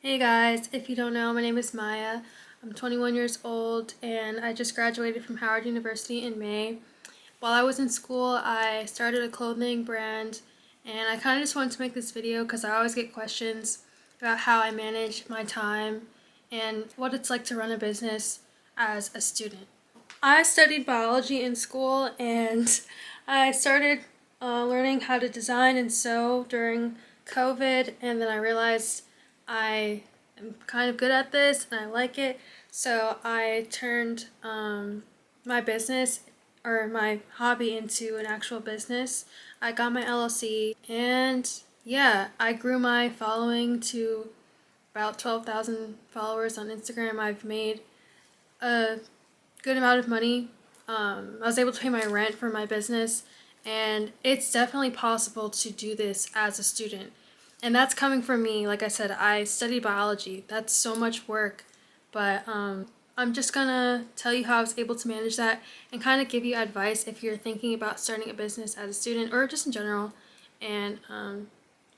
Hey guys, if you don't know, my name is Maya. I'm 21 years old and I just graduated from Howard University in May. While I was in school, I started a clothing brand and I kind of just wanted to make this video because I always get questions about how I manage my time and what it's like to run a business as a student. I studied biology in school and I started learning how to design and sew during COVID, and then I realized I am kind of good at this and I like it, so I turned my business or my hobby into an actual business. I got my LLC and yeah, I grew my following to about 12,000 followers on Instagram. I've made a good amount of money. I was able to pay my rent for my business, and it's definitely possible to do this as a student. And that's coming from me. Like I said, I studied biology. That's so much work, but I'm just gonna tell you how I was able to manage that and kind of give you advice if you're thinking about starting a business as a student or just in general, and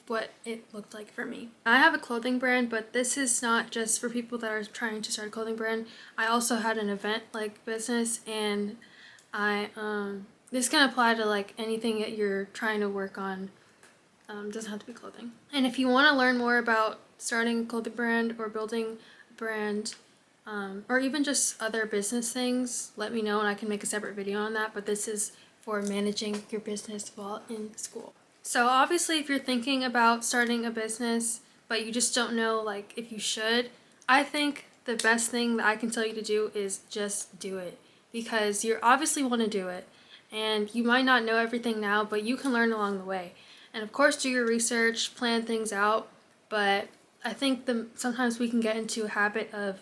what it looked like for me. I have a clothing brand, but this is not just for people that are trying to start a clothing brand. I also had an event like business, and this can apply to like anything that you're trying to work on. Doesn't have to be clothing. And if you want to learn more about starting a clothing brand or building a brand, or even just other business things, let me know and I can make a separate video on that. But this is for managing your business while in school. So obviously, if you're thinking about starting a business, but you just don't know like if you should, I think the best thing that I can tell you to do is just do it, because you obviously want to do it and you might not know everything now, but you can learn along the way. And of course, do your research, plan things out, but I think sometimes we can get into a habit of,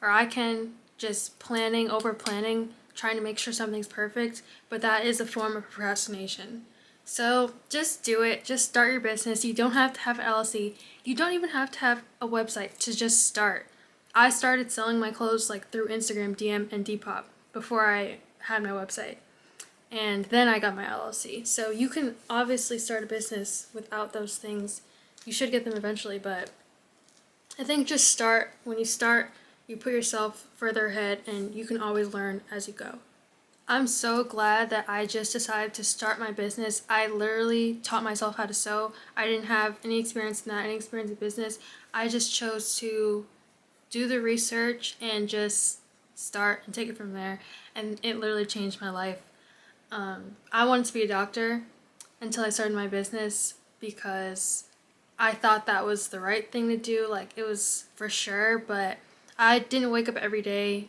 or I can, just planning over planning, trying to make sure something's perfect, but that is a form of procrastination. So just do it. Just start your business. You don't have to have an LLC. You don't even have to have a website to just start. I started selling my clothes like through Instagram DM and Depop before I had my website. And then I got my LLC. So you can obviously start a business without those things. You should get them eventually, but I think just start. When you start, you put yourself further ahead and you can always learn as you go. I'm so glad that I just decided to start my business. I literally taught myself how to sew. I didn't have any experience in that, any experience in business. I just chose to do the research and just start and take it from there. And it literally changed my life. I wanted to be a doctor until I started my business because I thought that was the right thing to do. Like, it was for sure, but I didn't wake up every day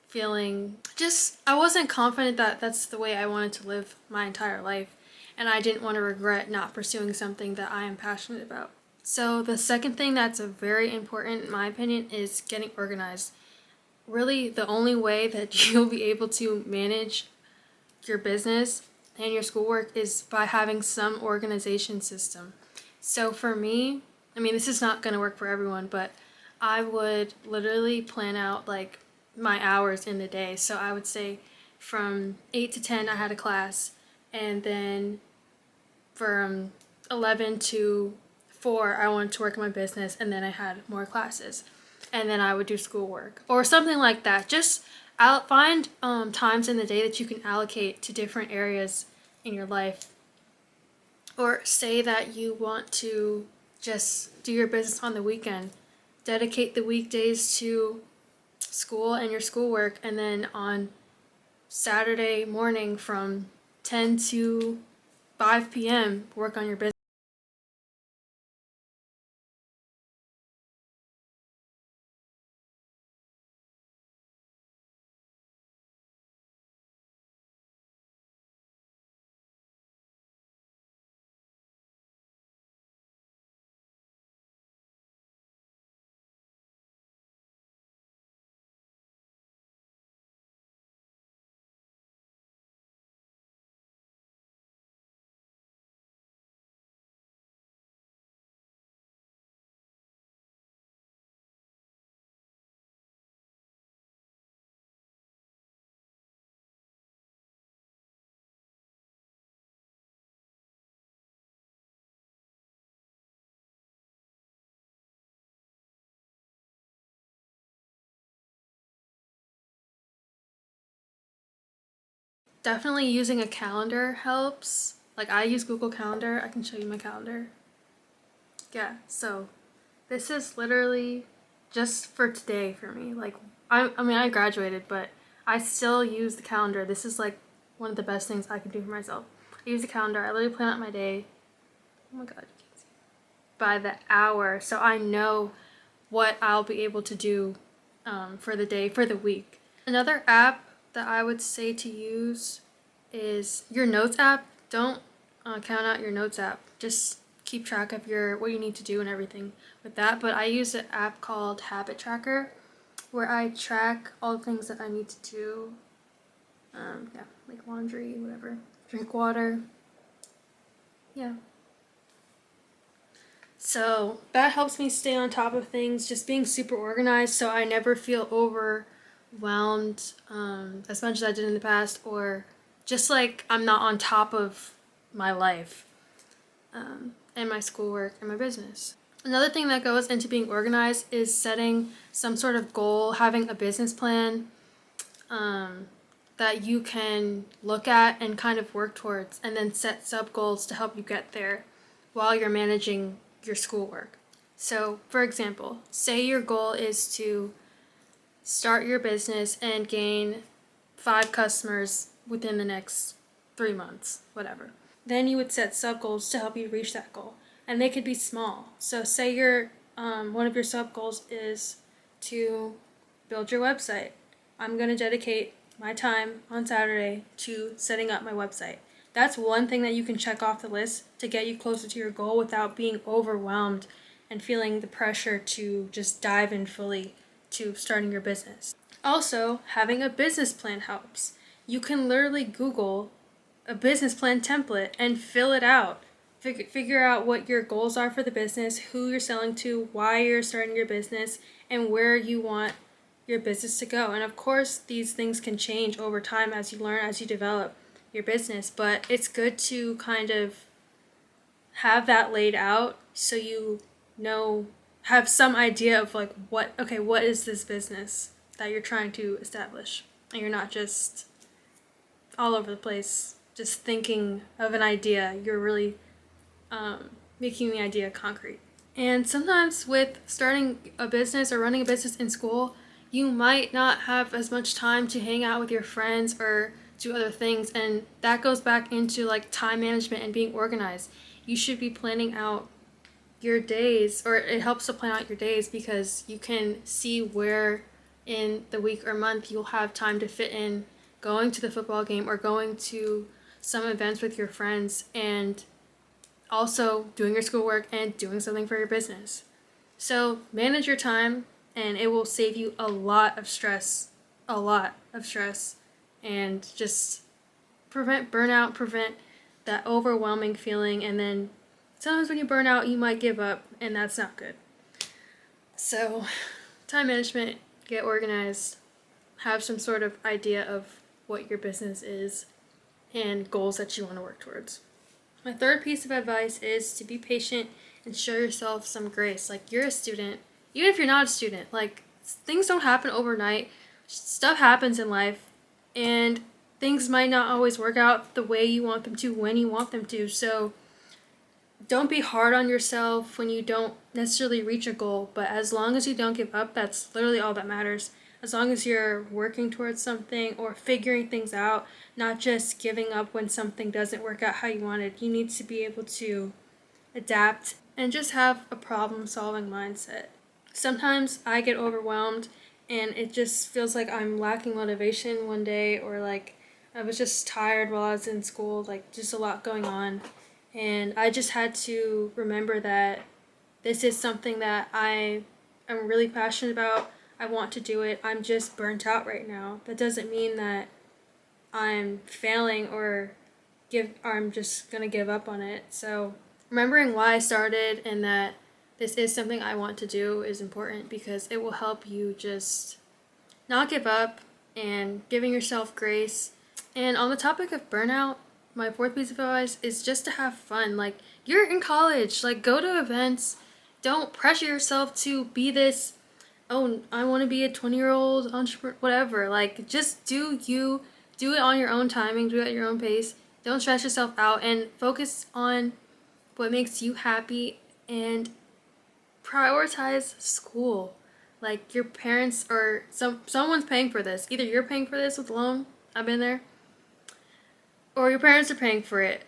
feeling just, I wasn't confident that that's the way I wanted to live my entire life, and I didn't want to regret not pursuing something that I am passionate about. So the second thing that's a very important in my opinion is getting organized. Really, the only way that you'll be able to manage your business and your schoolwork is by having some organization system. So for me, I mean, this is not going to work for everyone, but I would literally plan out like my hours in the day. So I would say from 8 to 10 I had a class, and then from 11 to 4 I wanted to work in my business, and then I had more classes, and then I would do schoolwork or something like that. Just find times in the day that you can allocate to different areas in your life, or say that you want to just do your business on the weekend. Dedicate the weekdays to school and your schoolwork, and then on Saturday morning from 10 to 5 p.m. work on your business. definitely using a calendar helps. Like I use Google Calendar. I can show you my calendar. Yeah, so this is literally just for today for me. Like I mean I graduated, but I still use the calendar. This is like one of the best things I can do for myself. I use the calendar. I literally plan out my day. Oh my god, you can't see. By the hour, so I know what I'll be able to do for the day, for the week. Another app that I would say to use is your notes app. Don't count out your notes app. Just keep track of your what you need to do and everything with that. But I use an app called Habit Tracker where I track all the things that I need to do. Yeah, like laundry, whatever. Drink water. Yeah. So that helps me stay on top of things, just being super organized so I never feel overwhelmed as much as I did in the past, or just like I'm not on top of my life and my schoolwork and my business. Another thing that goes into being organized is setting some sort of goal, having a business plan that you can look at and kind of work towards, and then set sub goals to help you get there while you're managing your schoolwork. So, for example, say your goal is to start your business and gain 5 customers within the next 3 months, whatever. Then you would set sub goals to help you reach that goal, and they could be small. So, say your one of your sub goals is to build your website. I'm going to dedicate my time on Saturday to setting up my website. That's one thing that you can check off the list to get you closer to your goal without being overwhelmed and feeling the pressure to just dive in fully to starting your business. Also, having a business plan helps. You can literally Google a business plan template and fill it out. Figure out what your goals are for the business, who you're selling to, why you're starting your business, and where you want your business to go. And of course, these things can change over time as you learn, as you develop your business, but it's good to kind of have that laid out so you know, have some idea of like what is this business that you're trying to establish, and you're not just all over the place just thinking of an idea. You're really making the idea concrete. And sometimes with starting a business or running a business in school, you might not have as much time to hang out with your friends or do other things, and that goes back into like time management and being organized. You should be planning out your days, or it helps to plan out your days because you can see where in the week or month you'll have time to fit in going to the football game or going to some events with your friends, and also doing your schoolwork and doing something for your business. So manage your time, and it will save you a lot of stress, and just prevent burnout, prevent that overwhelming feeling. And then sometimes when you burn out, you might give up, and that's not good. So time management, get organized, have some sort of idea of what your business is and goals that you want to work towards. My third piece of advice is to be patient and show yourself some grace. Like, you're a student, even if you're not a student, like, things don't happen overnight. Stuff happens in life, and things might not always work out the way you want them to, when you want them to. So don't be hard on yourself when you don't necessarily reach a goal, but as long as you don't give up, that's literally all that matters. As long as you're working towards something or figuring things out, not just giving up when something doesn't work out how you wanted. You need to be able to adapt and just have a problem-solving mindset. Sometimes I get overwhelmed and it just feels like I'm lacking motivation one day, or like I was just tired while I was in school, like just a lot going on. And I just had to remember that this is something that I am really passionate about. I want to do it. I'm just burnt out right now. That doesn't mean that I'm failing or I'm just gonna give up on it. So remembering why I started and that this is something I want to do is important, because it will help you just not give up and giving yourself grace. And on the topic of burnout, my fourth piece of advice is just to have fun. Like, you're in college, like, go to events. Don't pressure yourself to be this, oh, I want to be a 20-year-old entrepreneur, whatever. Like, just do you, do it on your own timing, do it at your own pace. Don't stress yourself out and focus on what makes you happy and prioritize school. Like your parents or someone's paying for this. Either you're paying for this with a loan, I've been there, or your parents are paying for it.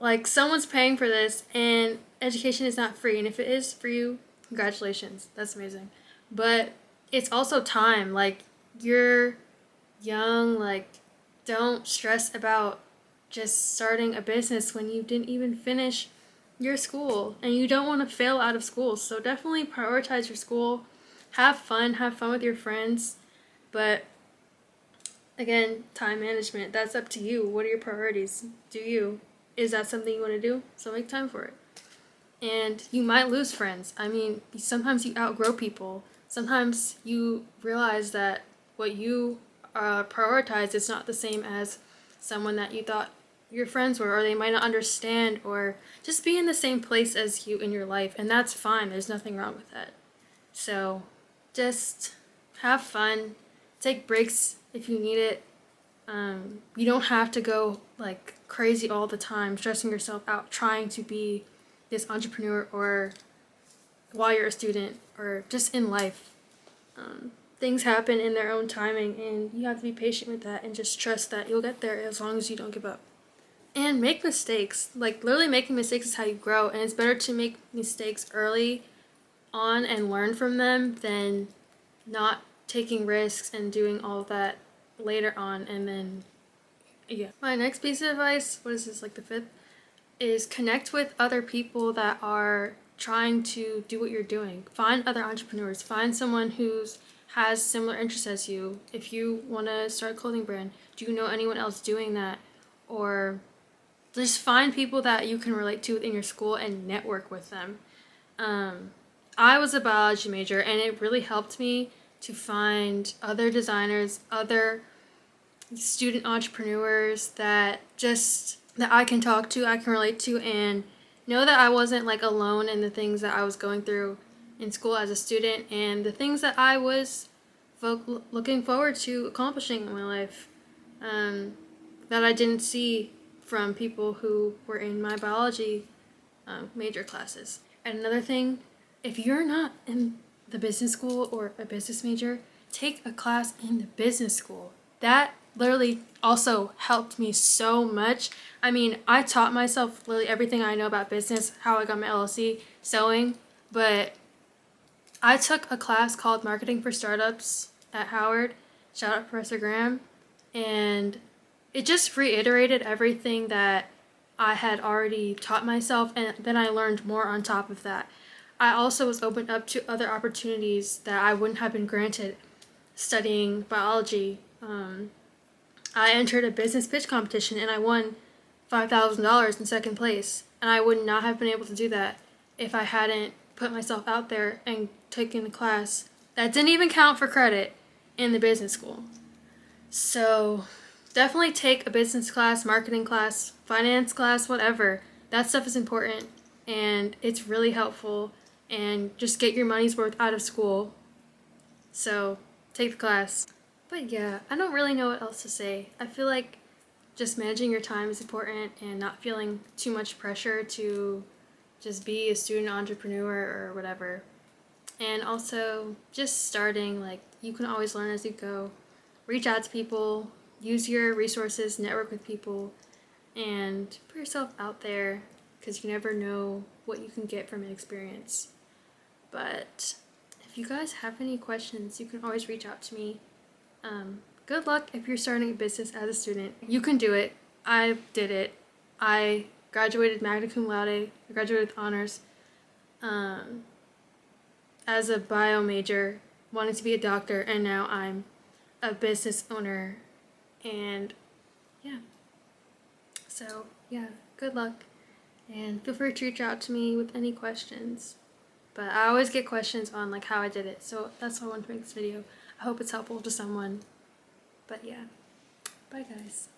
Like someone's paying for this and education is not free. And if it is for you, congratulations. That's amazing. But it's also time. Like you're young, like don't stress about just starting a business when you didn't even finish your school and you don't want to fail out of school. So definitely prioritize your school. Have fun with your friends. But again, time management, that's up to you. What are your priorities? Do you? Is that something you want to do? So make time for it. And you might lose friends. I mean, sometimes you outgrow people. Sometimes you realize that what you prioritize is not the same as someone that you thought your friends were, or they might not understand, or just be in the same place as you in your life. And that's fine. There's nothing wrong with that. So just have fun. Take breaks if you need it. You don't have to go like crazy all the time, stressing yourself out, trying to be this entrepreneur or while you're a student or just in life. Things happen in their own timing and you have to be patient with that and just trust that you'll get there as long as you don't give up. And make mistakes. Like literally making mistakes is how you grow, and it's better to make mistakes early on and learn from them than not taking risks and doing all of that later on. And then my next piece of advice, what is this, like the fifth, is connect with other people that are trying to do what you're doing. Find other entrepreneurs. Find someone who's has similar interests as you. If you want to start a clothing brand, do you know anyone else doing that? Or just find people that you can relate to within your school and network with them. I was a biology major and it really helped me to find other designers, other student entrepreneurs that I can talk to, I can relate to, and know that I wasn't like alone in the things that I was going through in school as a student and the things that I was looking forward to accomplishing in my life that I didn't see from people who were in my biology major classes. And another thing, if you're not in the business school or a business major, take a class in the business school. That literally also helped me so much. I mean, I taught myself literally everything I know about business, how I got my LLC, sewing, but I took a class called Marketing for Startups at Howard. Shout out Professor Graham. And it just reiterated everything that I had already taught myself, and then I learned more on top of that. I also was opened up to other opportunities that I wouldn't have been granted studying biology. I entered a business pitch competition and I won $5,000 in second place. And I would not have been able to do that if I hadn't put myself out there and taken a class that didn't even count for credit in the business school. So definitely take a business class, marketing class, finance class, whatever. That stuff is important and it's really helpful, and just get your money's worth out of school. So take the class. But yeah, I don't really know what else to say. I feel like just managing your time is important and not feeling too much pressure to just be a student entrepreneur or whatever. And also just starting, like you can always learn as you go. Reach out to people, use your resources, network with people, and put yourself out there because you never know what you can get from an experience. But if you guys have any questions, you can always reach out to me. Good luck if you're starting a business as a student. You can do it. I did it. I graduated magna cum laude. I graduated with honors as a bio major, wanted to be a doctor, and now I'm a business owner. And yeah. So yeah, good luck. And feel free to reach out to me with any questions. But I always get questions on like how I did it. So that's why I wanted to make this video. I hope it's helpful to someone. But yeah. Bye guys.